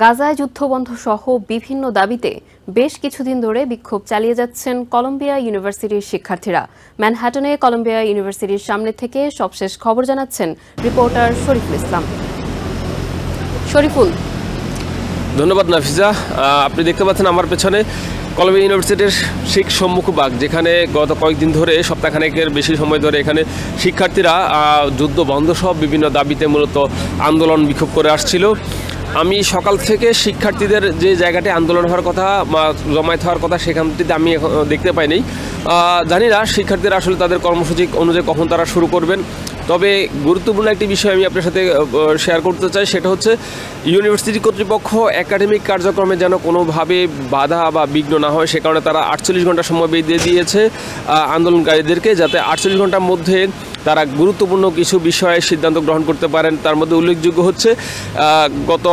গাজায় যুদ্ধবন্ধ সহ বিভিন্ন দাবিতে বেশ কিছুদিন ধরে বিক্ষোভ চালিয়ে যাচ্ছেন কলম্বিয়া ইউনিভার্সিটির শিক্ষার্থীরা। ম্যানহাটনে কলম্বিয়া ইউনিভার্সিটির সামনে থেকে সবশেষ খবর জানাচ্ছেন রিপোর্টার শরীফুল ইসলাম। শরীফুল, ধন্যবাদ নাফিজা। আপনি দেখতে পাচ্ছেন আমার পেছনে কলম্বিয়া ইউনিভার্সিটির ঠিক সম্মুখভাগ, যেখানে গত কয়েকদিন ধরে সপ্তাহখানেকের বেশি সময় ধরে এখানে শিক্ষার্থীরা যুদ্ধ বন্ধ সহ বিভিন্ন দাবিতে মূলত আন্দোলন বিক্ষোভ করে আসছিল। আমি সকাল থেকে শিক্ষার্থীদের যে জায়গাটি আন্দোলন হওয়ার কথা বা জমায়েত হওয়ার কথা সেখানটিতে আমি দেখতে পাইনি। জানি না শিক্ষার্থীরা আসলে তাদের কর্মসূচি অনুযায়ী কখন তারা শুরু করবেন। তবে গুরুত্বপূর্ণ একটি বিষয় আমি আপনার সাথে শেয়ার করতে চাই, সেটা হচ্ছে ইউনিভার্সিটি কর্তৃপক্ষ একাডেমিক কার্যক্রমে যেন কোনোভাবে বাধা বা বিঘ্ন না হয়, সে কারণে তারা 48 ঘন্টা সময় দিয়ে দিয়েছে আন্দোলনকারীদেরকে, যাতে 48 ঘন্টার মধ্যে তারা গুরুত্বপূর্ণ কিছু বিষয়ে সিদ্ধান্ত গ্রহণ করতে পারেন। তার মধ্যে উল্লেখযোগ্য হচ্ছে গত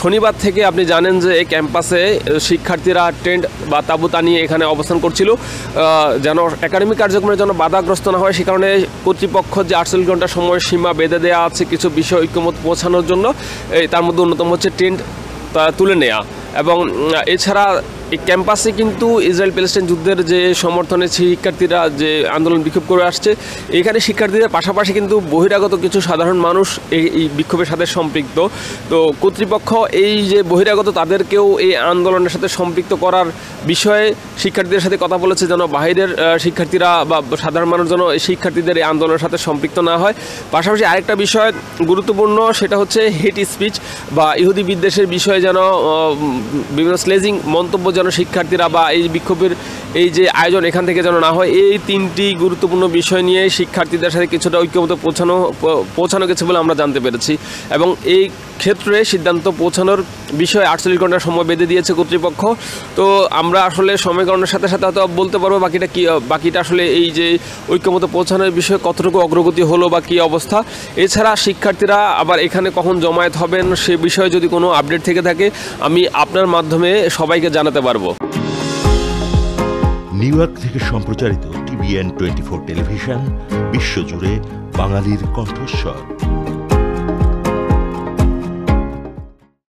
শনিবার থেকে আপনি জানেন যে এই ক্যাম্পাসে শিক্ষার্থীরা টেন্ট বা তাঁবু টানিয়ে এখানে অবস্থান করছিল, যেন একাডেমিক কার্যক্রমের জন্য বাধাগ্রস্ত না হয়। সে কারণে কর্তৃপক্ষ যে 48 ঘন্টা সময় সীমা বেঁধে দেওয়া আছে কিছু বিষয় ঐক্যমত পৌঁছানোর জন্য, তার মধ্যে অন্যতম হচ্ছে টেন্ট তুলে নেওয়া। এবং এছাড়া এই ক্যাম্পাসে কিন্তু ইসরায়েল প্যালেস্টাইন যুদ্ধের যে সমর্থনে শিক্ষার্থীরা যে আন্দোলন বিক্ষোভ করে আসছে, এখানে শিক্ষার্থীদের পাশাপাশি কিন্তু বহিরাগত কিছু সাধারণ মানুষ এই বিক্ষোভের সাথে সম্পৃক্ত। তো কর্তৃপক্ষ এই যে বহিরাগত তাদেরকেও এই আন্দোলনের সাথে সম্পৃক্ত করার বিষয়ে শিক্ষার্থীদের সাথে কথা বলেছে, যেন বাইরের শিক্ষার্থীরা বা সাধারণ মানুষ যেন এই শিক্ষার্থীদের এই আন্দোলনের সাথে সম্পৃক্ত না হয়। পাশাপাশি আরেকটা বিষয় গুরুত্বপূর্ণ, সেটা হচ্ছে হেট স্পিচ বা ইহুদি বিদ্বেষের বিষয়ে যেন বিভিন্ন স্লেজিং মন্তব্য যেন শিক্ষার্থীরা বা এই বিক্ষোভের এই যে আয়োজন এখান থেকে যেন না হয়। এই তিনটি গুরুত্বপূর্ণ বিষয় নিয়ে শিক্ষার্থীদের সাথে কিছুটা ঐক্যমত পৌঁছানো গেছে বলে আমরা জানতে পেরেছি। এবং এই ক্ষেত্রে সিদ্ধান্ত পৌঁছানোর বিষয়ে 48 ঘন্টার সময় বেঁধে দিয়েছে কর্তৃপক্ষ। তো আমরা আসলে সময়করণের সাথে সাথে হয়তো বলতে পারবো বাকিটা আসলে এই যে ঐক্যমত পৌঁছানোর বিষয়ে কতটুকু অগ্রগতি হলো বা কী অবস্থা। এছাড়া শিক্ষার্থীরা আবার এখানে কখন জমায়েত হবেন সে বিষয়ে যদি কোনো আপডেট থেকে থাকে আমি আপনার মাধ্যমে সবাইকে জানাতে পারবো। নিউ ইয়র্ক থেকে সম্প্রচারিত TVN 24 টেলিভিশন, বিশ্বজুড়ে বাঙালির কণ্ঠস্বর।